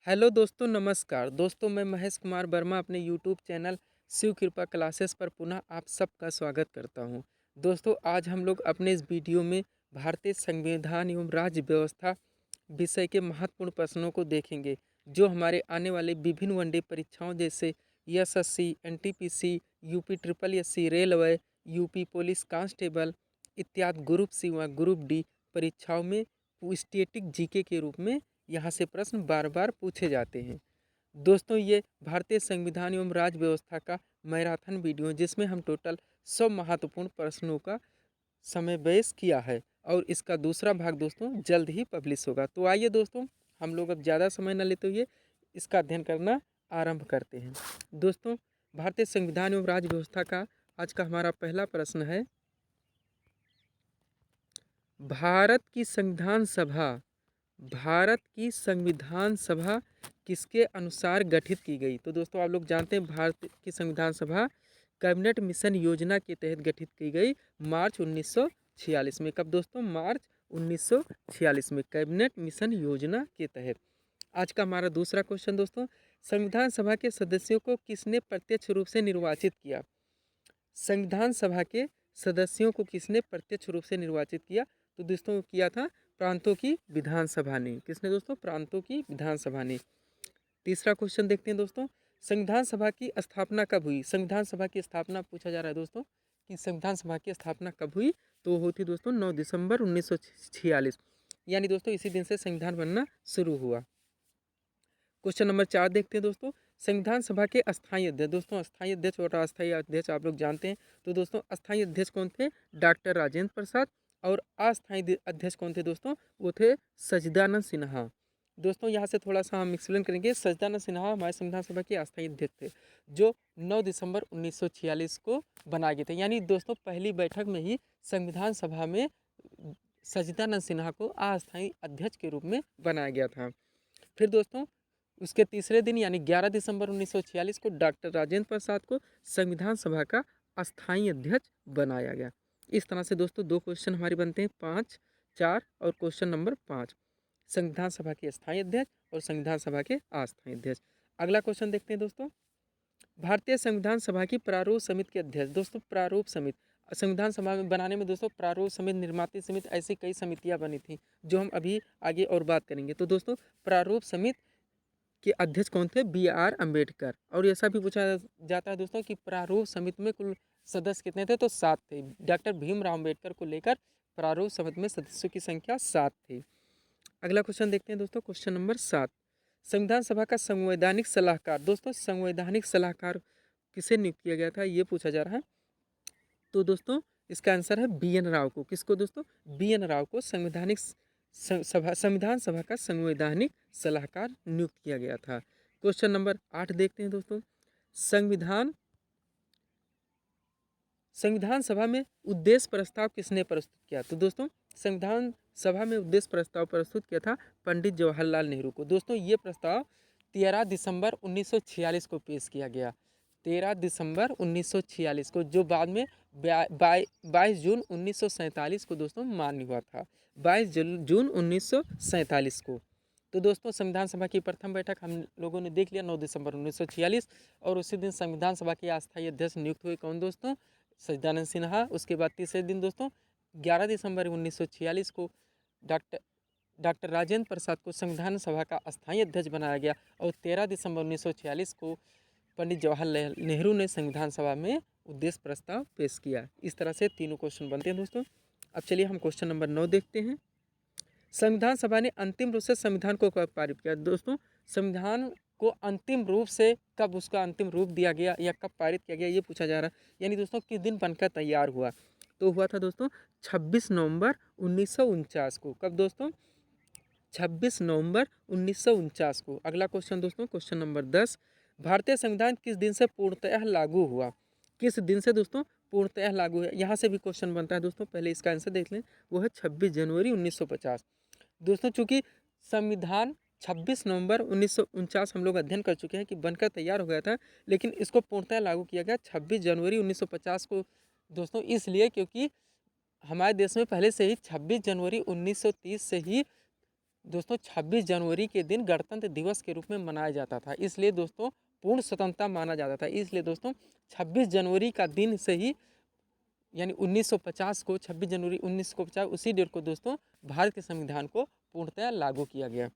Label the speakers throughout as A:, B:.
A: Hello दोस्तों, नमस्कार दोस्तों। मैं महेश कुमार वर्मा अपने यूट्यूब चैनल शिव कृपा क्लासेस पर पुनः आप सबका स्वागत करता हूं। दोस्तों, आज हम लोग अपने इस वीडियो में भारतीय संविधान एवं राज्य व्यवस्था विषय के महत्वपूर्ण प्रश्नों को देखेंगे, जो हमारे आने वाले विभिन्न वनडे परीक्षाओं जैसे SSC, NTPC, UP triple SC, railway, UP police constable इत्यादि ग्रुप सी व ग्रुप डी परीक्षाओं में स्टेटिक जीके के रूप में यहाँ से प्रश्न बार बार पूछे जाते हैं। दोस्तों, ये भारतीय संविधान एवं राज्य व्यवस्था का मैराथन वीडियो है, जिसमें हम टोटल 100 महत्वपूर्ण प्रश्नों का समय व्यय किया है और इसका दूसरा भाग दोस्तों जल्द ही पब्लिश होगा। तो आइए दोस्तों, हम लोग अब ज़्यादा समय न लेते हुए इसका अध्ययन करना आरंभ करते हैं। दोस्तों, भारतीय संविधान एवं राज्य व्यवस्था का आज का हमारा पहला प्रश्न है, भारत की संविधान सभा किसके अनुसार गठित की गई? तो दोस्तों, आप लोग जानते हैं भारत की संविधान सभा कैबिनेट मिशन योजना के तहत गठित की गई मार्च 1946 में। कब दोस्तों? मार्च 1946 में कैबिनेट मिशन योजना के तहत। आज का हमारा दूसरा क्वेश्चन दोस्तों, संविधान सभा के सदस्यों को किसने प्रत्यक्ष रूप से निर्वाचित किया? संविधान सभा के सदस्यों को किसने प्रत्यक्ष रूप से निर्वाचित किया? तो दोस्तों किया था प्रांतों की विधानसभा ने। किसने दोस्तों? प्रांतों की विधानसभा ने। तीसरा क्वेश्चन देखते हैं दोस्तों, संविधान सभा की स्थापना कब हुई? संविधान सभा की स्थापना पूछा जा रहा है दोस्तों कि संविधान सभा की स्थापना कब हुई? तो हुई थी दोस्तों 9 दिसंबर 1946, यानी दोस्तों इसी दिन से संविधान बनना शुरू हुआ। क्वेश्चन नंबर 4 देखते हैं दोस्तों, संविधान सभा के अस्थायी अध्यक्ष। दोस्तों, अस्थायी अध्यक्ष और अस्थायी अध्यक्ष आप लोग जानते हैं। तो दोस्तों, अस्थायी अध्यक्ष कौन थे? डॉक्टर राजेंद्र प्रसाद। और अस्थायी अध्यक्ष कौन थे दोस्तों? वो थे सच्चिदानंद सिन्हा। दोस्तों, यहाँ से थोड़ा सा हम एक्सप्लेन करेंगे। सच्चिदानंद सिन्हा हमारे संविधान सभा के अस्थायी अध्यक्ष थे, जो 9 दिसंबर 1946 को बनाए गए थे। यानी दोस्तों पहली बैठक में ही संविधान सभा में सच्चिदानंद सिन्हा को अस्थायी अध्यक्ष के रूप में बनाया गया था। फिर दोस्तों उसके तीसरे दिन यानी 11 दिसंबर 1946 को डॉक्टर राजेंद्र प्रसाद को संविधान सभा का अस्थायी अध्यक्ष बनाया गया। इस तरह से दोस्तों दो क्वेश्चन हमारे बनते हैं, 5, 4 और क्वेश्चन नंबर 5, संविधान सभा के स्थायी अध्यक्ष और संविधान सभा के अस्थायी अध्यक्ष। अगला क्वेश्चन देखते हैं दोस्तों, भारतीय संविधान सभा की प्रारूप समिति के अध्यक्ष। दोस्तों, प्रारूप समिति संविधान सभा में बनाने में दोस्तों प्रारूप समिति, निर्माती समिति, ऐसी कई समितियां बनी थी, जो हम अभी आगे और बात करेंगे। तो दोस्तों प्रारूप समिति के अध्यक्ष कौन थे? BR अम्बेडकर। और ऐसा भी पूछा जाता है दोस्तों कि प्रारूप समिति में कुल सदस्य कितने थे? तो 7 थे। डॉक्टर भीमराव अम्बेडकर को लेकर प्रारूप समिति में सदस्यों की संख्या 7 थी। अगला क्वेश्चन देखते हैं दोस्तों, क्वेश्चन नंबर 7, संविधान सभा का संवैधानिक सलाहकार। दोस्तों, संवैधानिक सलाहकार किसे नियुक्त किया गया था, ये पूछा जा रहा है। तो दोस्तों इसका आंसर है BN राव को। किसको दोस्तों? BN राव को संविधान सभा का संवैधानिक सलाहकार नियुक्त किया गया था। क्वेश्चन नंबर 8 देखते हैं दोस्तों, संविधान सभा में उद्देश्य प्रस्ताव किसने प्रस्तुत किया? तो दोस्तों संविधान सभा में उद्देश्य प्रस्ताव प्रस्तुत किया था पंडित जवाहरलाल नेहरू को। दोस्तों ये प्रस्ताव 13 दिसंबर 1946 को पेश किया गया। 13 दिसंबर 1946 को, जो बाद में 22 जून 1947 को दोस्तों मान्य हुआ था। 22 जून 1947 को। तो दोस्तों संविधान सभा की प्रथम बैठक हम लोगों ने देख लिया 9 दिसंबर 1946, और उसी दिन संविधान सभा के अस्थायी अध्यक्ष नियुक्त हुए। कौन दोस्तों? सच्चिदानंद सिन्हा। उसके बाद तीसरे दिन दोस्तों 11 दिसंबर 1946 को डॉक्टर राजेंद्र प्रसाद को संविधान सभा का अस्थायी अध्यक्ष बनाया गया, और 13 दिसंबर 1946 को पंडित जवाहरलाल नेहरू ने संविधान सभा में उद्देश्य प्रस्ताव पेश किया। इस तरह से तीनों क्वेश्चन बनते हैं दोस्तों। अब चलिए हम क्वेश्चन नंबर 9 देखते हैं, संविधान सभा ने अंतिम रूप से संविधान को कब पारित किया? दोस्तों संविधान को अंतिम रूप से कब उसका अंतिम रूप दिया गया या कब पारित किया गया, ये पूछा जा रहा है। यानी दोस्तों किस दिन बनकर तैयार हुआ? तो हुआ था दोस्तों 26 नवंबर 1949 को। कब दोस्तों? 26 नवंबर 1949 को। अगला क्वेश्चन दोस्तों, क्वेश्चन नंबर 10, भारतीय संविधान किस दिन से पूर्णतः लागू हुआ? किस दिन से दोस्तों पूर्णतः लागू है? यहाँ से भी क्वेश्चन बनता है दोस्तों, पहले इसका आंसर देख लें। वो है 26 जनवरी 1950। दोस्तों चूंकि संविधान 26 नवंबर 1949 हम लोग अध्ययन कर चुके हैं कि बनकर तैयार हो गया था, लेकिन इसको पूर्णतः लागू किया गया 26 जनवरी 1950 को दोस्तों, इसलिए क्योंकि हमारे देश में पहले से ही 26 जनवरी 1930 से ही दोस्तों 26 जनवरी के दिन गणतंत्र दिवस के रूप में मनाया जाता था, इसलिए दोस्तों पूर्ण स्वतंत्रता माना जाता था। इसलिए दोस्तों 26 जनवरी का दिन से ही यानी 1950 को 26 जनवरी 1950 उसी डेट को दोस्तों भारत के संविधान को पूर्णतः लागू किया गया।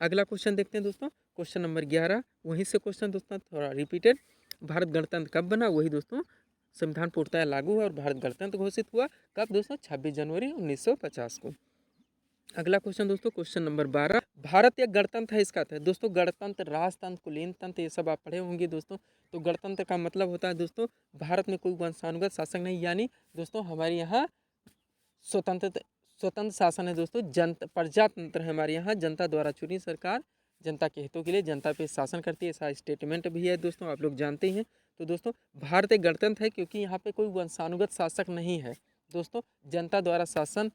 A: अगला क्वेश्चन देखते हैं दोस्तों, क्वेश्चन नंबर 11। वहीं से क्वेश्चन दोस्तों थोड़ा रिपीटेड। भारत गणतंत्र कब बना? वही दोस्तों संविधान पूर्णतः लागू हुआ और भारत गणतंत्र घोषित हुआ कब दोस्तों? 26 जनवरी 1950 को। अगला क्वेश्चन दोस्तों, क्वेश्चन नंबर 12। भारत एक गणतंत्र है, इसका अर्थ है दोस्तों गणतंत्र, राजतंत्र, कुलीन तंत्र, ये सब आप पढ़े होंगे दोस्तों। तो गणतंत्र का मतलब होता है दोस्तों भारत में कोई वंशानुगत शासक नहीं, यानी दोस्तों हमारे यहाँ स्वतंत्र स्वतंत्र शासन है दोस्तों। जनता प्रजातंत्र है हमारे यहाँ, जनता द्वारा चुनी सरकार जनता के हितों के लिए जनता पे शासन करती है, ऐसा स्टेटमेंट भी है दोस्तों, आप लोग जानते ही हैं। तो दोस्तों भारत एक गणतंत्र है क्योंकि यहाँ पे कोई वंशानुगत शासक नहीं है दोस्तों। जनता द्वारा शासन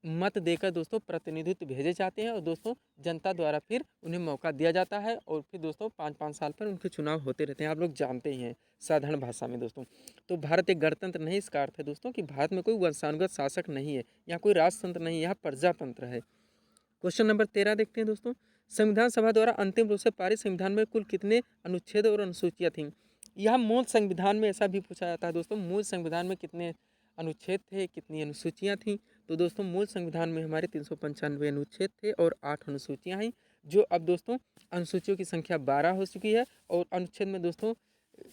A: मत देकर दोस्तों प्रतिनिधित्व भेजे जाते हैं और दोस्तों जनता द्वारा फिर उन्हें मौका दिया जाता है और फिर दोस्तों 5-5 साल पर उनके चुनाव होते रहते हैं, आप लोग जानते ही हैं साधारण भाषा में दोस्तों। तो भारत एक गणतंत्र नहीं, इसका अर्थ है दोस्तों कि भारत में कोई वंशानुगत शासक नहीं है, यहाँ कोई राजतंत्र नहीं, यहाँ प्रजातंत्र है। क्वेश्चन नंबर 13 देखते हैं दोस्तों, संविधान सभा द्वारा अंतिम रूप से पारित संविधान में कुल कितने अनुच्छेद और अनुसूचियाँ थीं? यह मूल संविधान में ऐसा भी पूछा जाता है दोस्तों, मूल संविधान में कितने अनुच्छेद थे, कितनी अनुसूचियाँ थीं? तो दोस्तों मूल संविधान में हमारे 395 अनुच्छेद थे और 8 अनुसूचियाँ हैं, जो अब दोस्तों अनुसूचियों की संख्या 12 हो चुकी है। और अनुच्छेद में दोस्तों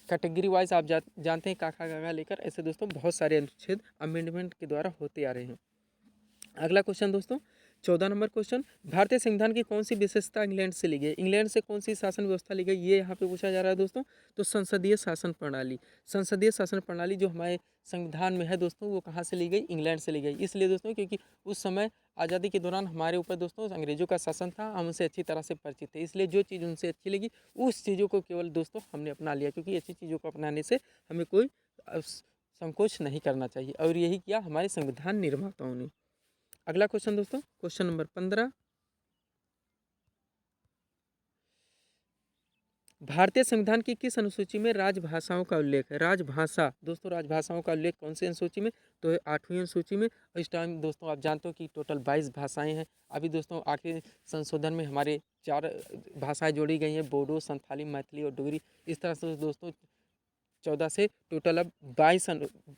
A: कैटेगरी वाइज आप जानते हैं काका काका लेकर, ऐसे दोस्तों बहुत सारे अनुच्छेद अमेंडमेंट के द्वारा होते आ रहे हैं। अगला क्वेश्चन दोस्तों 14 नंबर क्वेश्चन, भारतीय संविधान की कौन सी विशेषता इंग्लैंड से ली गई? इंग्लैंड से कौन सी शासन व्यवस्था ली गई, ये यहाँ पे पूछा जा रहा है दोस्तों। तो संसदीय शासन प्रणाली, संसदीय शासन प्रणाली जो हमारे संविधान में है दोस्तों, वो कहाँ से ली गई? इंग्लैंड से ली गई। इसलिए दोस्तों क्योंकि उस समय आज़ादी के दौरान हमारे ऊपर दोस्तों अंग्रेजों का शासन था, हम उनसे अच्छी तरह से परिचित थे, इसलिए जो चीज़ उनसे अच्छी लगी उस चीज़ों को केवल दोस्तों हमने अपना लिया, क्योंकि अच्छी चीज़ों को अपनाने से हमें कोई संकोच नहीं करना चाहिए, और यही किया हमारे संविधान निर्माताओं ने। अगला क्वेश्चन दोस्तों, क्वेश्चन नंबर 15, भारतीय संविधान की किस अनुसूची में राजभाषाओं का उल्लेख है? राजभाषा दोस्तों, राजभाषाओं का उल्लेख कौन सी अनुसूची में? तो 8वीं अनुसूची में। और इस टाइम दोस्तों आप जानते हो कि टोटल 22 भाषाएं हैं। अभी दोस्तों आखिरी संशोधन में हमारे 4 भाषाएं जोड़ी गई हैं, बोडो, संथाली, मैथिली और डोगरी। इस तरह से दोस्तों 14 से टोटल अब 22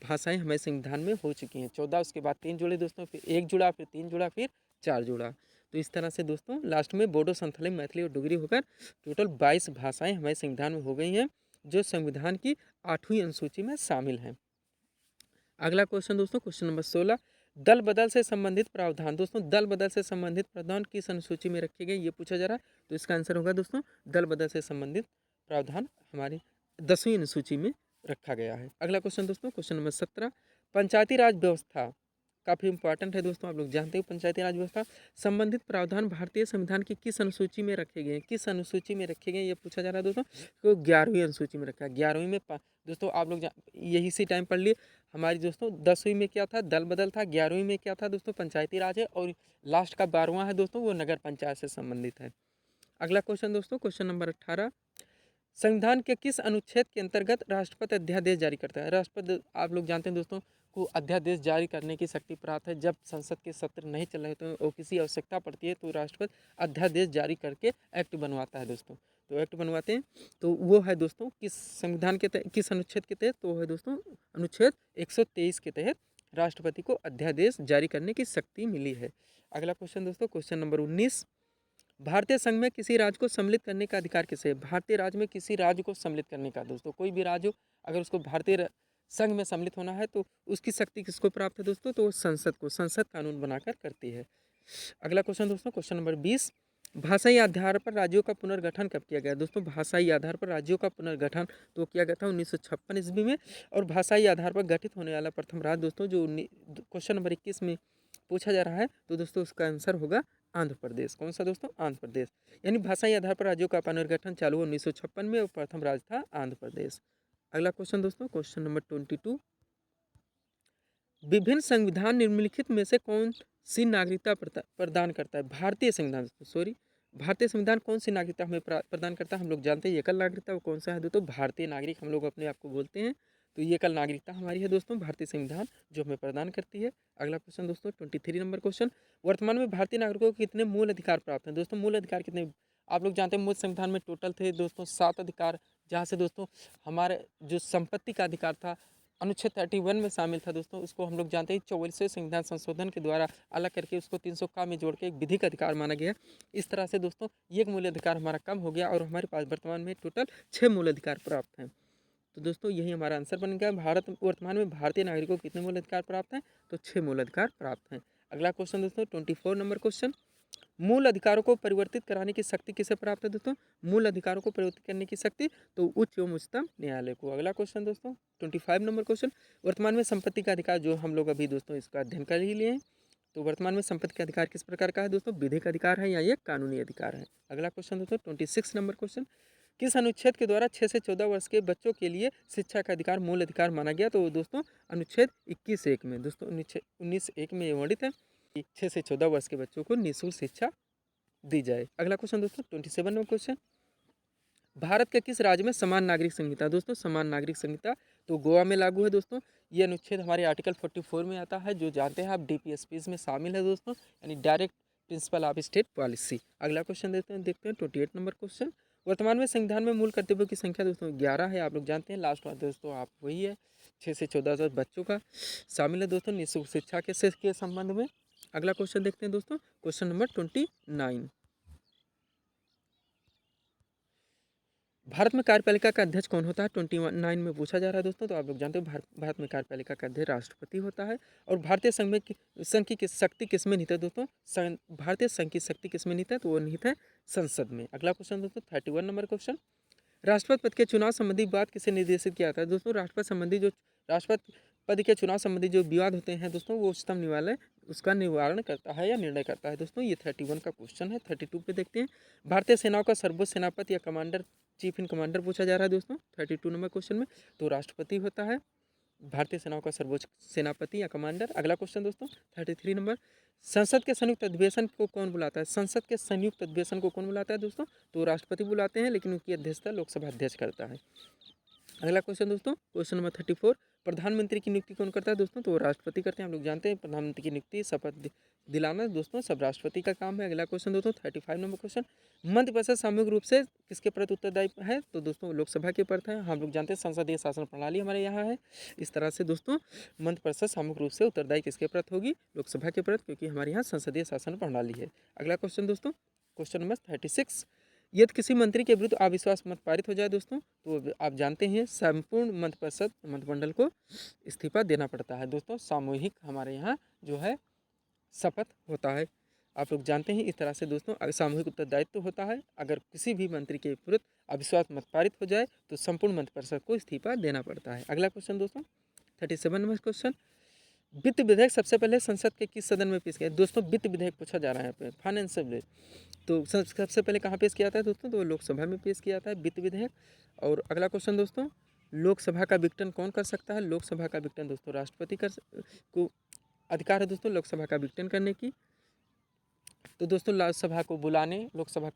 A: भाषाएं हमारे संविधान में हो चुकी हैं। 14, उसके बाद 3 जुड़े दोस्तों, फिर 1 जुड़ा, फिर 3 जुड़ा, फिर 4 जुड़ा। तो इस तरह से दोस्तों लास्ट में बोडो, संथाली, मैथिली और डोगरी होकर टोटल 22 भाषाएं हमारे संविधान में हो गई हैं, जो संविधान की 8वीं अनुसूची में शामिल हैं। अगला क्वेश्चन दोस्तों, क्वेश्चन नंबर 16, दल बदल से संबंधित प्रावधान। दोस्तों दल बदल से संबंधित प्रावधान किस अनुसूची में रखे गए, ये पूछा जा रहा है। तो इसका आंसर होगा दोस्तों दल बदल से संबंधित प्रावधान हमारी 10वीं अनुसूची में रखा गया है। अगला क्वेश्चन दोस्तों, क्वेश्चन नंबर 17, पंचायती राज व्यवस्था काफ़ी इंपॉर्टेंट है दोस्तों, आप लोग जानते हो पंचायती राज व्यवस्था संबंधित प्रावधान भारतीय संविधान की किस अनुसूची में रखे गए हैं? किस अनुसूची में रखे गए ये पूछा जा रहा है दोस्तों। तो 11वीं अनुसूची में रखा है। 11वीं में दोस्तों आप लोग यही इसी टाइम पढ़ लिए। हमारी दोस्तों 10वीं में क्या था? दल बदल था। 11वीं में क्या था दोस्तों? पंचायती राज है। और लास्ट का 12वां है दोस्तों, वो नगर पंचायत से संबंधित है। अगला क्वेश्चन दोस्तों, क्वेश्चन नंबर 18, संविधान के किस अनुच्छेद के अंतर्गत राष्ट्रपति अध्यादेश जारी करता है? राष्ट्रपति आप लोग जानते हैं दोस्तों को अध्यादेश जारी करने की शक्ति प्राप्त है। जब संसद के सत्र नहीं चल रहे तो और किसी आवश्यकता पड़ती है तो राष्ट्रपति अध्यादेश जारी करके एक्ट बनवाता है दोस्तों। तो एक्ट बनवाते हैं, तो वो है दोस्तों किस संविधान के तहत, किस अनुच्छेद के तहत? तो है दोस्तों अनुच्छेद 123 के तहत राष्ट्रपति को अध्यादेश जारी करने की शक्ति मिली है। अगला क्वेश्चन दोस्तों, क्वेश्चन नंबर 19, भारतीय संघ में किसी राज्य को सम्मिलित करने का अधिकार किसे है? भारतीय राज्य में किसी राज्य को सम्मिलित करने का दोस्तों, कोई भी राज्य हो अगर उसको भारतीय संघ में सम्मिलित होना है तो उसकी शक्ति किसको प्राप्त है दोस्तों? तो संसद को, संसद कानून बनाकर करती है। अगला क्वेश्चन दोस्तों, क्वेश्चन नंबर 20, भाषाई आधार पर राज्यों का पुनर्गठन कब किया गया? दोस्तों भाषाई आधार पर राज्यों का पुनर्गठन तो किया गया था 1956 ईस्वी में। और भाषाई आधार पर गठित होने वाला प्रथम राज्य दोस्तों जो क्वेश्चन नंबर 21 में पूछा जा रहा है, तो दोस्तों उसका आंसर होगा आंध्र प्रदेश। कौन सा दोस्तों? आंध्र प्रदेश। यानी भाषाई आधार पर राज्यों का पुनर्गठन चालू हुआ 1956 में और प्रथम राज्य था आंध्र प्रदेश। अगला क्वेश्चन दोस्तों, क्वेश्चन नंबर 22, विभिन्न संविधान निम्नलिखित में से कौन सी नागरिकता प्रदान करता है? भारतीय संविधान सॉरी भारतीय संविधान कौन सी नागरिकता हमें प्रदान करता है? हम लोग जानते हैं एकल नागरिकता, वो कौन सा है दोस्तों? भारतीय नागरिक हम लोग अपने आप को बोलते हैं। तो ये कल नागरिकता हमारी है दोस्तों, भारतीय संविधान जो हमें प्रदान करती है। अगला क्वेश्चन दोस्तों 23 नंबर क्वेश्चन, वर्तमान में भारतीय नागरिकों को कितने मूल अधिकार प्राप्त हैं? दोस्तों मूल अधिकार कितने, आप लोग जानते हैं मूल संविधान में टोटल थे दोस्तों 7 अधिकार, जहाँ से दोस्तों हमारे जो संपत्ति का अधिकार था अनुच्छेद 31 में शामिल था दोस्तों, उसको हम लोग जानते हैं 44वें संविधान संशोधन के द्वारा अलग करके उसको 300 में जोड़ के एक विधिक अधिकार माना गया। इस तरह से दोस्तों ये एक मूल अधिकार हमारा कम हो गया और हमारे पास वर्तमान में टोटल 6 मूल अधिकार प्राप्त हैं। तो दोस्तों यही हमारा आंसर बन गया। भारत वर्तमान में भारतीय नागरिकों को कितने मूल अधिकार प्राप्त हैं? तो 6 मूल अधिकार प्राप्त हैं। अगला क्वेश्चन दोस्तों 24 नंबर क्वेश्चन, मूल अधिकारों को परिवर्तित कराने की शक्ति किसे प्राप्त है दोस्तों? मूल अधिकारों को परिवर्तित करने की शक्ति तो उच्च एवं उच्चतम न्यायालय को। अगला क्वेश्चन दोस्तों 25 नंबर क्वेश्चन, वर्तमान में संपत्ति का अधिकार, जो हम लोग अभी दोस्तों इसका अध्ययन कर ही लिए हैं, तो वर्तमान में संपत्ति का अधिकार किस प्रकार का है दोस्तों? विधिक अधिकार है या ये कानूनी अधिकार है? अगला क्वेश्चन दोस्तों 26 नंबर क्वेश्चन, किस अनुच्छेद के द्वारा 6 से 14 वर्ष के बच्चों के लिए शिक्षा का अधिकार मूल अधिकार माना गया? तो दोस्तों अनुच्छेद 21(1) में, दोस्तों 19(1) में ये वर्णित है कि 6 से 14 वर्ष के बच्चों को निःशुल्क शिक्षा दी जाए। अगला क्वेश्चन दोस्तों 27 नंबर क्वेश्चन, भारत के किस राज्य में समान नागरिक संहिता? दोस्तों समान नागरिक संहिता तो गोवा में लागू है दोस्तों। ये अनुच्छेद हमारे आर्टिकल 44 में आता है, जो जानते हैं आप DPSPs में शामिल है दोस्तों, यानी direct principle of state policy. अगला क्वेश्चन देखते हैं 28 नंबर क्वेश्चन, वर्तमान में संविधान में मूल कर्तव्यों की संख्या दोस्तों 11 है, आप लोग जानते हैं। लास्ट वाला दोस्तों आप वही है, 6 से 14 बच्चों का शामिल है दोस्तों निःशुल्क शिक्षा के संबंध में। अगला क्वेश्चन देखते हैं दोस्तों, क्वेश्चन नंबर 29, भारत में कार्यपालिका का अध्यक्ष कौन होता है? 29 में पूछा जा रहा है दोस्तों। तो आप लोग जानते हो भारत में कार्यपालिका का अध्यक्ष राष्ट्रपति होता है। और भारतीय संघ की शक्ति किसमें निहित है दोस्तों? भारतीय संघ की शक्ति किसमें निहित है? तो वो निहित है संसद में। अगला क्वेश्चन दोस्तों 31 नंबर क्वेश्चन, राष्ट्रपति पद के चुनाव संबंधी बात किसे निर्देशित किया जाता है? दोस्तों राष्ट्रपति पद के चुनाव संबंधी जो विवाद होते हैं दोस्तों, वो उच्चतम न्यायालय उसका निवारण करता है या निर्णय करता है दोस्तों। ये 31 का क्वेश्चन है। 32 पे देखते हैं, भारतीय सेनाओं का सर्वोच्च सेनापति या कमांडर चीफ इन कमांडर पूछा जा रहा है दोस्तों 32 नंबर क्वेश्चन में, तो राष्ट्रपति होता है भारतीय सेनाओं का सर्वोच्च सेनापति या कमांडर। अगला क्वेश्चन दोस्तों 33 नंबर, संसद के संयुक्त अधिवेशन को कौन बुलाता है? संसद के संयुक्त अधिवेशन को कौन बुलाता है दोस्तों? तो राष्ट्रपति बुलाते हैं, लेकिन उनकी अध्यक्षता लोकसभा अध्यक्ष करता है। अगला क्वेश्चन दोस्तों क्वेश्चन नंबर 34, प्रधानमंत्री की नियुक्ति कौन करता है दोस्तों? तो राष्ट्रपति करते हैं। हम लोग जानते हैं प्रधानमंत्री की नियुक्ति शपथ दिलाना दोस्तों सब राष्ट्रपति का काम है। अगला क्वेश्चन दोस्तों 35 नंबर क्वेश्चन, मंत्रिपरिषद सामूहिक रूप से किसके प्रति उत्तरदायी है? तो दोस्तों लोकसभा के प्रति है। हम लोग जानते हैं संसदीय शासन प्रणाली हमारे यहाँ है। इस तरह से दोस्तों मंत्रिपरिषद सामूहिक रूप से उत्तरदायी किसके प्रति होगी? लोकसभा के प्रति, क्योंकि हमारे यहाँ संसदीय शासन प्रणाली है। अगला क्वेश्चन दोस्तों क्वेश्चन नंबर 36, यदि किसी मंत्री के विरुद्ध अविश्वास मत पारित हो जाए दोस्तों, तो आप जानते हैं संपूर्ण मंत्रिमंडल को इस्तीफा देना पड़ता है दोस्तों। सामूहिक हमारे यहाँ जो है शपथ होता है, आप लोग जानते हैं। इस तरह से दोस्तों सामूहिक उत्तरदायित्व होता है। अगर किसी भी मंत्री के विरुद्ध अविश्वास मत पारित हो जाए तो संपूर्ण मंत्रिपरिषद को इस्तीफा देना पड़ता है। अगला क्वेश्चन दोस्तों 37 नंबर क्वेश्चन, वित्त विधेयक सबसे पहले संसद के किस सदन में पेश किया? दोस्तों वित्त विधेयक पूछा जा रहा है यहाँ पे, फाइनेंशियल बिल, तो सबसे पहले कहाँ पेश किया जाता है दोस्तों? तो लोकसभा में पेश किया जाता है वित्त विधेयक। और अगला क्वेश्चन दोस्तों, लोकसभा का विघटन कौन कर सकता है? लोकसभा का विघटन दोस्तों राष्ट्रपति को अधिकार है दोस्तों लोकसभा का विघटन करने की। तो दोस्तों लोकसभा को बुलाने, लोकसभा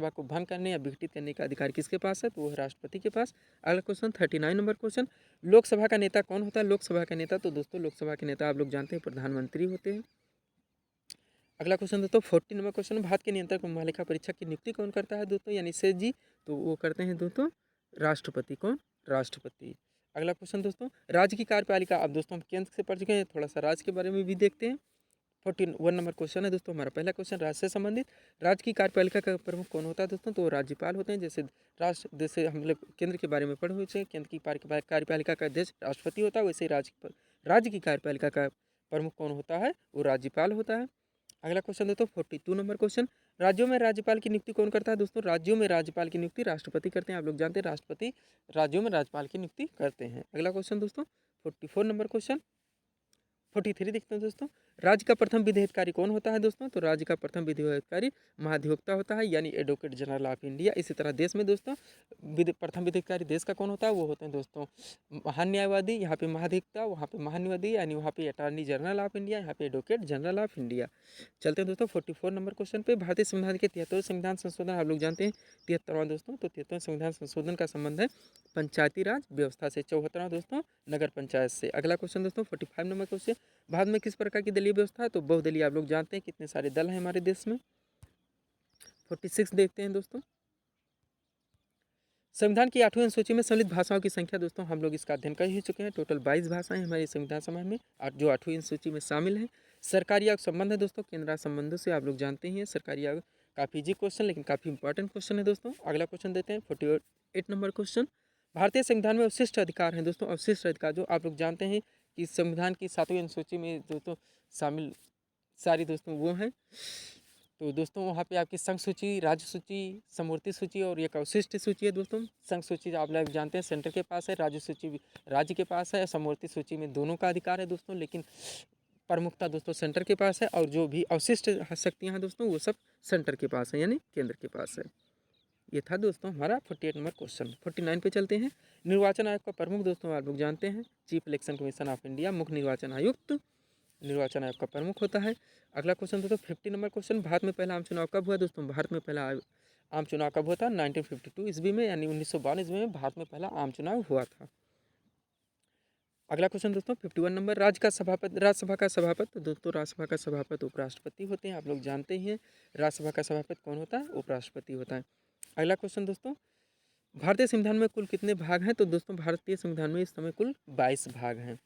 A: को भंग करने या विघटित करने का अधिकार किसके पास है? तो वो है राष्ट्रपति के पास। अगला क्वेश्चन 39 नंबर क्वेश्चन, लोकसभा का नेता कौन होता है? लोकसभा का नेता तो दोस्तों लोकसभा के नेता आप लोग जानते हैं प्रधानमंत्री होते हैं। अगला क्वेश्चन दोस्तों 40 नंबर क्वेश्चन, भारत के नियंत्रक महालेखा परीक्षक की नियुक्ति कौन करता है दोस्तों, यानी सेठ जी? तो वो करते हैं दोस्तों राष्ट्रपति। कौन? राष्ट्रपति। अगला क्वेश्चन दोस्तों, राज्य की कार्यपालिका, अब दोस्तों हम केंद्र से पढ़ चुके हैं, थोड़ा सा राज्य के बारे में भी देखते हैं। 41 नंबर क्वेश्चन है दोस्तों हमारा पहला क्वेश्चन राज्य से संबंधित, राज्य की कार्यपालिका का प्रमुख कौन होता है दोस्तों? तो राज्यपाल होते हैं। जैसे हम लोग केंद्र के बारे में पढ़ हुए थे, केंद्र की कार्यपालिका का अध्यक्ष राष्ट्रपति होता है, वैसे राज्य की कार्यपालिका का प्रमुख कौन होता है? वो राज्यपाल होता है। अगला क्वेश्चन दोस्तों 42 नंबर क्वेश्चन, राज्यों में राज्यपाल की नियुक्ति कौन करता है दोस्तों? राज्यों में राज्यपाल की नियुक्ति राष्ट्रपति करते हैं। आप लोग जानते हैं राष्ट्रपति राज्यों में राज्यपाल की नियुक्ति करते हैं। अगला क्वेश्चन दोस्तों 44 नंबर क्वेश्चन, 43 देखते हैं दोस्तों, राज्य का प्रथम विधि हितकारी कौन होता है दोस्तों? तो राज्य का प्रथम विधि हितकारी महाधिवक्ता होता है, यानी एडवोकेट जनरल ऑफ इंडिया। इसी तरह देश में दोस्तों प्रथम विधि हितकारी देश का कौन होता है? वो होते हैं दोस्तों महान न्यायवादी, यहाँ पे महाधिवक्ता, वहाँ पे महान्यायवादी, यानी वहाँ पे अटॉर्नी जनरल ऑफ इंडिया, यहाँ पे एडवोकेट जनरल ऑफ इंडिया। चलते हैं दोस्तों 44 नंबर क्वेश्चन पे। भारतीय संविधान के 73वें संविधान संशोधन आप लोग जानते हैं 73वां दोस्तों, तो 73वें संविधान संशोधन का संबंध है पंचायती राज व्यवस्था से। 74वां दोस्तों नगर पंचायत से। अगला क्वेश्चन दोस्तों 45 नंबर क्वेश्चन, भारत में किस प्रकार की दलीय व्यवस्था है? तो बहुदलीय। आप लोग जानते हैं कितने सारे दल हैं हमारे देश में। 46 देखते हैं दोस्तों, संविधान की 8वीं अनुसूची में सम्मिलित भाषाओं की संख्या दोस्तों हम लोग इसका अध्ययन कर ही चुके हैं। टोटल 22 भाषाएं हमारे संविधान सभा में जो 8वीं अनुसूची में शामिल है। सरकारी आयोग संबंध है दोस्तों, केंद्र संबंधों से आप लोग जानते ही हैं। सरकारी आयोग काफ़ी इजी क्वेश्चन लेकिन काफ़ी इंपॉर्टेंट क्वेश्चन है दोस्तों। अगला क्वेश्चन देते हैं 48 नंबर क्वेश्चन, भारतीय संविधान में अवशिष्ट अधिकार हैं दोस्तों। अवशिष्ट अधिकार जो आप लोग जानते हैं कि संविधान की 7वीं अनुसूची में दोस्तों शामिल सारी दोस्तों वो हैं। तो दोस्तों वहाँ पे आपकी संघ सूची, राज्य सूची, समवर्ती सूची और एक अवशिष्ट सूची है दोस्तों। संघ सूची आप लोग जानते हैं सेंटर के पास है, राज्य सूची भी राज्य के पास है, समवर्ती सूची में दोनों का अधिकार है दोस्तों, लेकिन प्रमुखता दोस्तों सेंटर के पास है। और जो भी अवशिष्ट शक्तियाँ हैं दोस्तों वो सब सेंटर के पास है, यानी केंद्र के पास है। ये था दोस्तों हमारा 48 नंबर क्वेश्चन। 49 पे चलते हैं। निर्वाचन आयोग का प्रमुख दोस्तों आप लोग जानते हैं chief election commission of India, मुख्य निर्वाचन आयुक्त निर्वाचन आयोग का प्रमुख होता है। अगला क्वेश्चन दोस्तों 50 नंबर क्वेश्चन, भारत में पहला आम चुनाव कब हुआ दोस्तों? भारत में पहला आम चुनाव कब हुआ था? 1952 ईस्वी में, यानी 1952 ईस्वी में भारत में पहला आम चुनाव हुआ था। अगला क्वेश्चन दोस्तों 51 नंबर, राज्यसभा का सभापति तो दोस्तों राज्यसभा का सभापति उपराष्ट्रपति होते हैं, आप लोग जानते ही हैं। राज्यसभा का सभापति कौन होता है? उपराष्ट्रपति होता है। अगला क्वेश्चन दोस्तों, भारतीय संविधान में कुल कितने भाग हैं? तो दोस्तों भारतीय संविधान में इस समय कुल 22 भाग हैं।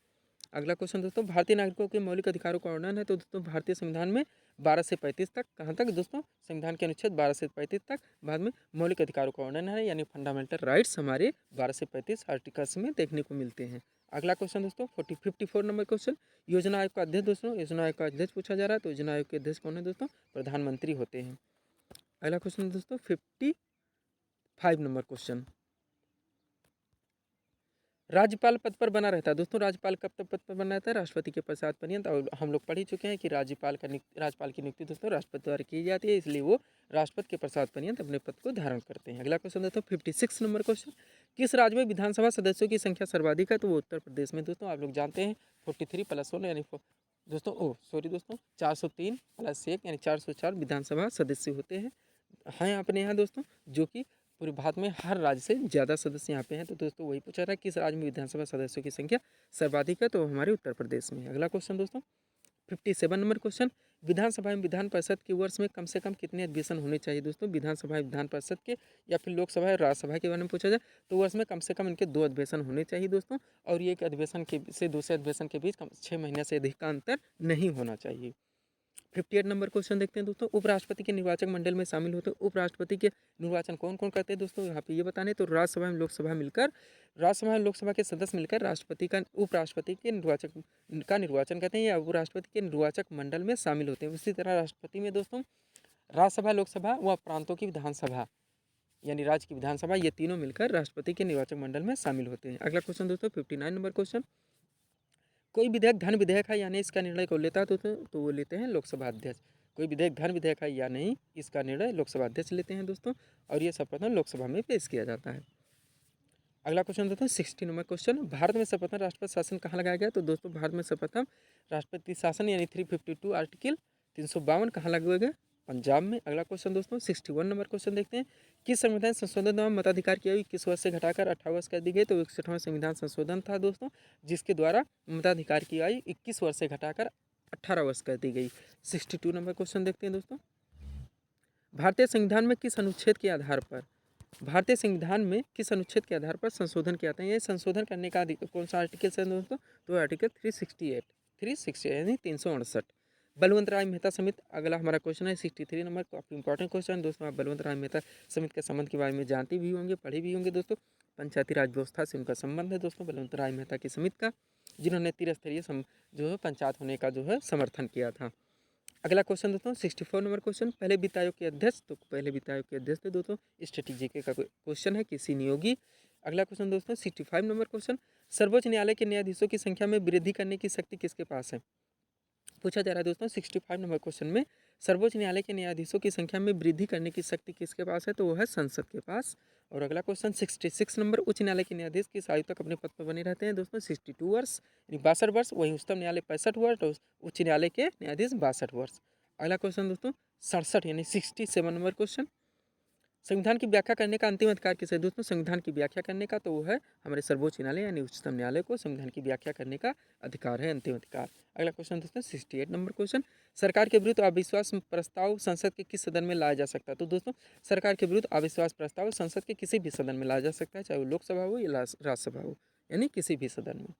A: अगला क्वेश्चन दोस्तों, भारतीय नागरिकों के मौलिक अधिकारों का वर्णन है। तो दोस्तों भारतीय संविधान में 12 से 35 तक, कहाँ तक दोस्तों? संविधान के अनुच्छेद 12 से 35 तक बाद में मौलिक अधिकारों का वर्णन है, यानी फंडामेंटल राइट्स हमारे 12 से 35 आर्टिकल्स में देखने को मिलते हैं। अगला क्वेश्चन दोस्तों 54 नंबर क्वेश्चन, योजना आयोग का अध्यक्ष दोस्तों, योजना आयोग का अध्यक्ष पूछा जा रहा है। तो योजना आयोग के अध्यक्ष कौन है दोस्तों? प्रधानमंत्री होते हैं। अगला क्वेश्चन दोस्तों 55 नंबर क्वेश्चन, राज्यपाल पद पर बना रहता है दोस्तों। राज्यपाल कब तक पद पर बना रहता है? राष्ट्रपति के पश्चात पर्यंत। और हम लोग पढ़ ही चुके हैं कि राज्यपाल की नियुक्ति दोस्तों राष्ट्रपति द्वारा की जाती है, इसलिए वो राष्ट्रपति के पश्चात पर्यंत अपने पद को धारण करते हैं। अगला क्वेश्चन दोस्तों 56 नंबर क्वेश्चन, किस राज्य में विधानसभा सदस्यों की संख्या सर्वाधिक है? तो वो उत्तर प्रदेश में दोस्तों। आप लोग जानते हैं 43 + 1 यानी दोस्तों 403 + 1 यानी 404 विधानसभा सदस्य होते हैं अपने यहाँ दोस्तों, जो कि पूरे भारत में हर राज्य से ज़्यादा सदस्य यहाँ पे हैं। तो दोस्तों वही पूछा रहा है किस राज्य में विधानसभा सदस्यों की संख्या सर्वाधिक है? तो हमारे उत्तर प्रदेश में। अगला क्वेश्चन दोस्तों 57 नंबर क्वेश्चन, विधानसभा एवं विधान परिषद के वर्ष में कम से कम कितने अधिवेशन होने चाहिए दोस्तों? विधानसभा विधान परिषद के या फिर लोकसभा और राज्यसभा के बारे में पूछा जाए तो वर्ष में कम से कम इनके 2 अधिवेशन होने चाहिए दोस्तों। और ये एक अधिवेशन के से दूसरे अधिवेशन के बीच 6 महीने से अधिक का अंतर नहीं होना चाहिए। 58 नंबर क्वेश्चन देखते हैं दोस्तों, उपराष्ट्रपति के निर्वाचक मंडल में शामिल होते हैं। उपराष्ट्रपति के निर्वाचन कौन कौन करते हैं दोस्तों? यहाँ पे ये बताने तो राज्यसभा एवं लोकसभा मिलकर, राज्यसभा एवं लोकसभा के सदस्य मिलकर उपराष्ट्रपति के निर्वाचन करते हैं, या उपराष्ट्रपति के निर्वाचक मंडल में शामिल होते हैं। उसी तरह राष्ट्रपति में दोस्तों राज्यसभा, लोकसभा व प्रांतों की विधानसभा यानी राज्य की विधानसभा, ये तीनों मिलकर राष्ट्रपति के निर्वाचक मंडल में शामिल होते हैं। अगला क्वेश्चन दोस्तों 59 नंबर क्वेश्चन, कोई विधेयक धन विधेयक है या नहीं, इसका निर्णय कौन लेता है तो वो लेते हैं लोकसभा अध्यक्ष। कोई विधेयक धन विधेयक है या नहीं, इसका निर्णय लोकसभा अध्यक्ष लेते हैं दोस्तों, और ये सर्वप्रथम लोकसभा में पेश किया जाता है। अगला क्वेश्चन दोस्तों 60 नंबर क्वेश्चन, भारत में सर्वप्रथम राष्ट्रपति शासन कहाँ लगाया गया? तो दोस्तों भारत में सर्वप्रथम राष्ट्रपति शासन यानी 352 आर्टिकल 352 कहाँ लागू गया? पंजाब में। अगला क्वेश्चन दोस्तों 61 नंबर क्वेश्चन देखते हैं, किस संविधान संशोधन द्वारा मताधिकार की आयु 21 वर्ष से घटाकर 18 वर्ष कर दी गई? तो 61वां संविधान संशोधन था दोस्तों, जिसके द्वारा मताधिकार की आयु 21 वर्ष से घटाकर 18 वर्ष कर दी गई। 62 नंबर क्वेश्चन देखते हैं दोस्तों, भारतीय संविधान में किस अनुच्छेद के आधार पर संशोधन किया था? ये संशोधन करने का कौन सा आर्टिकल है दोस्तों? तो आर्टिकल 368 यानी 368। बलवंत राय मेहता समिति अगला हमारा क्वेश्चन है 63 नंबर, काफ़ी इंपॉर्टेंट क्वेश्चन है दोस्तों। आप बलवंत राय मेहता समिति के संबंध के बारे में जानते भी होंगे, पढ़े भी होंगे दोस्तों। पंचायती राज व्यवस्था से उनका संबंध है दोस्तों बलवंत राय मेहता की समिति का, जिन्होंने त्रिस्तरीय जो है पंचायत होने का जो है समर्थन किया था। अगला क्वेश्चन दोस्तों 64 नंबर क्वेश्चन, पहले वित्त आयोग के अध्यक्ष, तो पहले वित्त आयोग के अध्यक्ष थे दोस्तों, स्ट्रेटेजी का क्वेश्चन है, किसी नियोगी। अगला क्वेश्चन दोस्तों 65 नंबर क्वेश्चन, सर्वोच्च न्यायालय के न्यायाधीशों की संख्या में वृद्धि करने की शक्ति किसके पास है? पूछा जा रहा है दोस्तों 65 नंबर क्वेश्चन में, सर्वोच्च न्यायालय के न्यायाधीशों की संख्या में वृद्धि करने की शक्ति किसके पास है? तो वो है संसद के पास। और अगला क्वेश्चन 66 नंबर, उच्च न्यायालय के न्यायाधीश किस आयु तक अपने पद पर बने रहते हैं? दोस्तों 62 वर्ष यानी 62 वर्ष। वहीं उच्चतम न्यायालय 65 वर्ष और उच्च न्यायालय के न्यायाधीश 62 वर्ष। अगला क्वेश्चन दोस्तों 67 यानी 67 नंबर क्वेश्चन, संविधान की व्याख्या करने का अंतिम अधिकार किसे है? दोस्तों संविधान की व्याख्या करने का तो वो है हमारे सर्वोच्च न्यायालय यानी उच्चतम न्यायालय को संविधान की व्याख्या करने का अधिकार है, अंतिम अधिकार। अगला क्वेश्चन दोस्तों 68 नंबर क्वेश्चन, सरकार के विरुद्ध अविश्वास प्रस्ताव संसद के किस सदन में लाया जा सकता है? तो दोस्तों सरकार के विरुद्ध अविश्वास प्रस्ताव संसद के किसी भी सदन में लाया जा सकता है, चाहे वो लोकसभा हो या राज्यसभा हो, यानी किसी भी सदन में।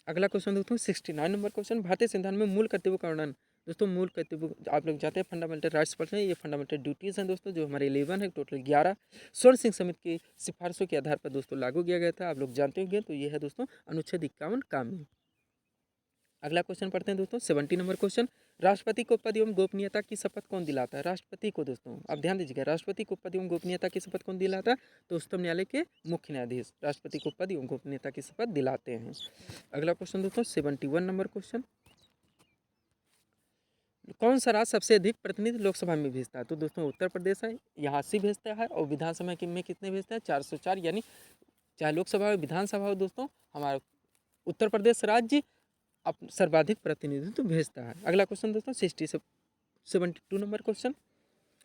A: अगला क्वेश्चन दोस्तों 69 नंबर क्वेश्चन, भारतीय संविधान में मूल कर्तव्यों का वर्णन। दोस्तों मूल कर्तव्य आप लोग जाते हैं फंडामेंटल राइट्स पढ़ते हैं, ये फंडामेंटल ड्यूटीज़ हैं दोस्तों, जो हमारे 11 है, टोटल 11 स्वर्ण सिंह समिति की सिफारिशों के आधार पर दोस्तों लागू किया गया था, आप लोग जानते होंगे। तो ये है दोस्तों अनुच्छेद 51 कानून। अगला क्वेश्चन पढ़ते हैं दोस्तों 70 नंबर क्वेश्चन, राष्ट्रपति को पद एवं गोपनीयता की शपथ कौन दिलाता है? राष्ट्रपति को दोस्तों आप ध्यान दीजिएगा, राष्ट्रपति को पद एवं गोपनीयता की शपथ कौन दिलाता है? तो उच्चतम न्यायालय के मुख्य न्यायाधीश राष्ट्रपति को पद एवं गोपनीयता की शपथ दिलाते हैं। अगला क्वेश्चन दोस्तों 71 नंबर क्वेश्चन, कौन सा राज्य सबसे अधिक प्रतिनिधि लोकसभा में भेजता है? तो दोस्तों उत्तर प्रदेश है, यहाँ 80 भेजता है, और विधानसभा में कितने भेजता है? 404, यानी चाहे लोकसभा हो विधानसभा हो दोस्तों, हमारा उत्तर प्रदेश राज्य सर्वाधिक प्रतिनिधित्व भेजता है। अगला क्वेश्चन दोस्तों 72 नंबर क्वेश्चन,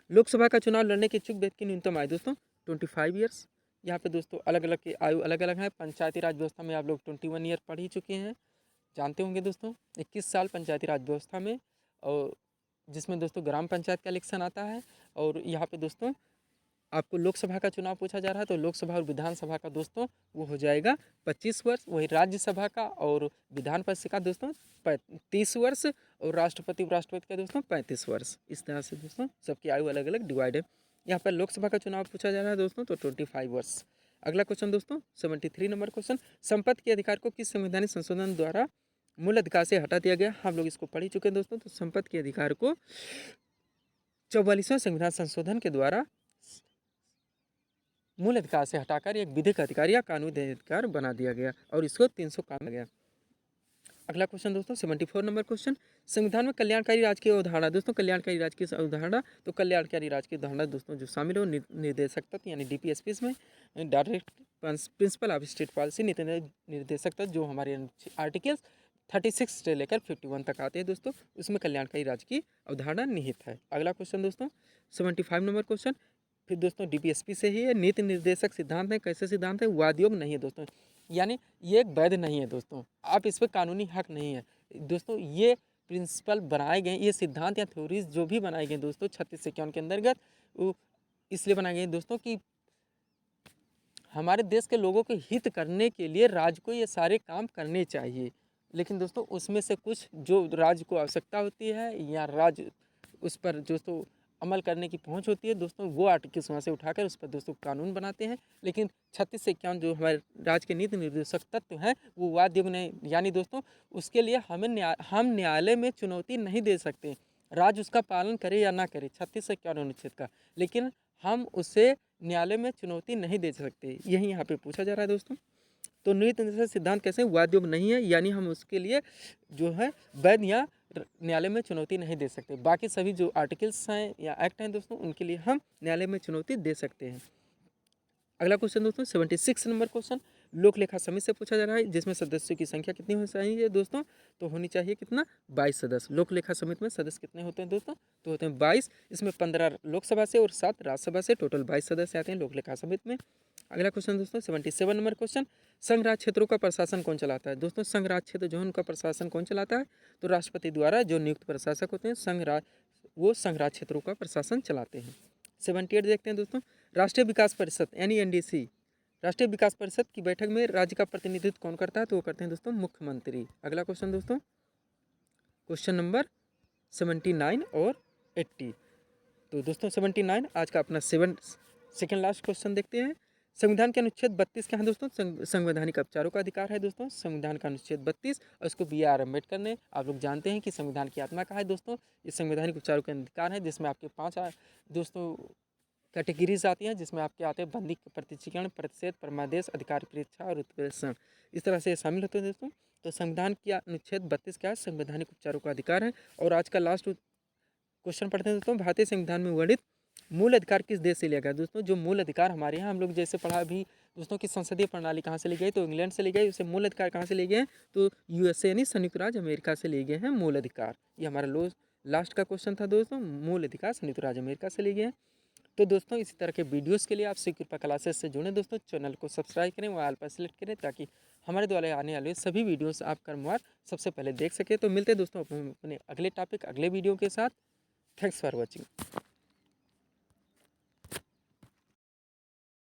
A: लोकसभा का चुनाव लड़ने के इच्छुक व्यक्ति की न्यूनतम आयु? दोस्तों 25 ईयर्स। यहाँ पे दोस्तों अलग अलग की आयु अलग अलग है। पंचायती राज व्यवस्था में आप लोग 21 ईयर पढ़ ही चुके हैं, जानते होंगे दोस्तों। 21 साल पंचायती राज व्यवस्था में, और जिसमें दोस्तों ग्राम पंचायत का इलेक्शन आता है। और यहाँ पे दोस्तों आपको लोकसभा का चुनाव पूछा जा रहा है, तो लोकसभा और विधानसभा का दोस्तों वो हो जाएगा 25 वर्ष। वही राज्यसभा का और विधान परिषद का दोस्तों 30 वर्ष, और राष्ट्रपति उपराष्ट्रपति का दोस्तों 35 वर्ष। इस तरह से दोस्तों सबकी आयु अलग अलग डिवाइड है। यहाँ पर लोकसभा का चुनाव पूछा जा रहा है दोस्तों, तो 25 वर्ष। अगला क्वेश्चन दोस्तों 73 नंबर क्वेश्चन, संपत्ति के अधिकार को किस संवैधानिक संशोधन द्वारा मूल अधिकार से हटा दिया गया? हम लोग इसको पढ़ ही चुके हैं दोस्तों। तो संपत्ति के अधिकार को 44वें संविधान संशोधन के द्वारा मूल अधिकार से हटाकर एक विधिक अधिकार या कानूनी अधिकार बना दिया गया, और इसको 300 काम गया। अगला क्वेश्चन दोस्तों 74 नंबर क्वेश्चन, संविधान में कल्याणकारी राज्य की अवधारणा। दोस्तों कल्याणकारी राज्य की अवधारणा, तो कल्याणकारी राज्य की अवधारणा दोस्तों जो शामिल हो निर्देशक तत्व यानी DPSP में, direct principle of state policy, नीति निर्देशक तत्व, जो हमारे आर्टिकल्स 36 से लेकर 51 तक आते हैं दोस्तों, उसमें कल्याणकारी राज्य की अवधारणा निहित है। अगला क्वेश्चन दोस्तों 75 नंबर क्वेश्चन, फिर दोस्तों DPSP से ही है, नीति निर्देशक सिद्धांत है। कैसे सिद्धांत है? वादयोग नहीं है दोस्तों, यानी ये एक वैध नहीं है दोस्तों, आप इस पर कानूनी हक नहीं है दोस्तों। ये प्रिंसिपल बनाए गए, ये सिद्धांत या थ्योरीज जो भी बनाए गए दोस्तों 36 से 51 के अंतर्गत, वो इसलिए बनाए गए दोस्तों कि हमारे देश के लोगों के हित करने के लिए राज्य को ये सारे काम करने चाहिए। लेकिन दोस्तों उसमें से कुछ जो राज्य को आवश्यकता होती है या राज्य उस पर दोस्तों अमल करने की पहुंच होती है दोस्तों, वो आर्टिकल्स वहाँ से उठाकर उस पर दोस्तों कानून बनाते हैं। लेकिन 36 से 51 जो हमारे राज्य के नीति निर्देशक तत्व हैं वो वादयोग नहीं, यानी दोस्तों उसके लिए हम न्यायालय में चुनौती नहीं दे सकते, राज्य उसका पालन करे या ना करे 36 से 51 अनुच्छेद का, लेकिन हम उसे न्यायालय में चुनौती नहीं दे सकते। यही यहाँ पे पूछा जा रहा है दोस्तों। तो नीति निर्देशक सिद्धांत कैसे वादयोग नहीं है, यानी हम उसके लिए जो है वैध या न्यायालय में चुनौती नहीं दे सकते। बाकी सभी जो आर्टिकल्स हैं या एक्ट हैं दोस्तों, उनके लिए हम न्यायालय में चुनौती दे सकते हैं। अगला क्वेश्चन दोस्तों 76 नंबर क्वेश्चन, लोक लेखा समिति से पूछा जा रहा है, जिसमें सदस्यों की संख्या कितनी होनी चाहिए दोस्तों? तो होनी चाहिए कितना? 22 सदस्य। लोक लेखा समिति में सदस्य कितने होते हैं दोस्तों? तो होते हैं 22। इसमें 15 लोकसभा से और 7 राज्यसभा से, टोटल 22 सदस्य आते हैं लोक लेखा समिति में। अगला क्वेश्चन दोस्तों 77 नंबर क्वेश्चन, संघ राज्य क्षेत्रों का प्रशासन कौन चलाता है? दोस्तों संघ राज्य क्षेत्र जो है उनका प्रशासन कौन चलाता है? तो राष्ट्रपति द्वारा जो नियुक्त प्रशासक होते हैं वो संघ राज्य क्षेत्रों का प्रशासन चलाते हैं। 78 देखते हैं दोस्तों, राष्ट्रीय विकास परिषद यानी NDC, राष्ट्रीय विकास परिषद की बैठक में राज्य का प्रतिनिधित्व कौन करता है? तो वो करते हैं दोस्तों मुख्यमंत्री। अगला क्वेश्चन दोस्तों क्वेश्चन नंबर 79 और 80। तो दोस्तों 79 आज का अपना सेकेंड लास्ट क्वेश्चन देखते हैं। संविधान के अनुच्छेद 32 क्या है दोस्तों? संवैधानिक उपचारों का अधिकार है दोस्तों, संविधान का अनुच्छेद 32, और इसको BR अम्बेडकर ने, आप लोग जानते हैं कि संविधान की आत्मा का है दोस्तों। ये संवैधानिक उपचारों का अधिकार है, जिसमें आपके 5 दोस्तों कैटेगरीज आती हैं, जिसमें आपके आते हैं बंदी, प्रतिचिकरण, प्रतिषेध, परमादेश, अधिकार परीक्षा और उत्प्रेषण। इस तरह से शामिल होते हैं दोस्तों। तो संविधान का अनुच्छेद 32 क्या है? संवैधानिक उपचारों का अधिकार है। और आज का लास्ट क्वेश्चन पढ़ते हैं दोस्तों, भारतीय संविधान में वर्णित मूल अधिकार किस देश से लिया गया? दोस्तों जो मूल अधिकार हमारे यहाँ हम लोग जैसे पढ़ा अभी दोस्तों की संसदीय प्रणाली कहाँ से ली गई? तो इंग्लैंड से ली गई। उसे मूल अधिकार कहाँ से लिए गए हैं? तो यूएसए यानी संयुक्त राज्य अमेरिका से लिए गए हैं मूल अधिकार। ये हमारा लास्ट का क्वेश्चन था दोस्तों, मूल अधिकार संयुक्त राज्य अमेरिका से लिए गए हैं। तो दोस्तों इसी तरह के वीडियोस के लिए आप कृपा क्लासेस से जुड़ें दोस्तों, चैनल को सब्सक्राइब करें व ऑल पर सेलेक्ट करें ताकि हमारे द्वारा आने वाले सभी वीडियोस आप क्रमवार सबसे पहले देख सकें। तो मिलते हैं दोस्तों अपने अगले टॉपिक अगले वीडियो के साथ। Thanks for watching.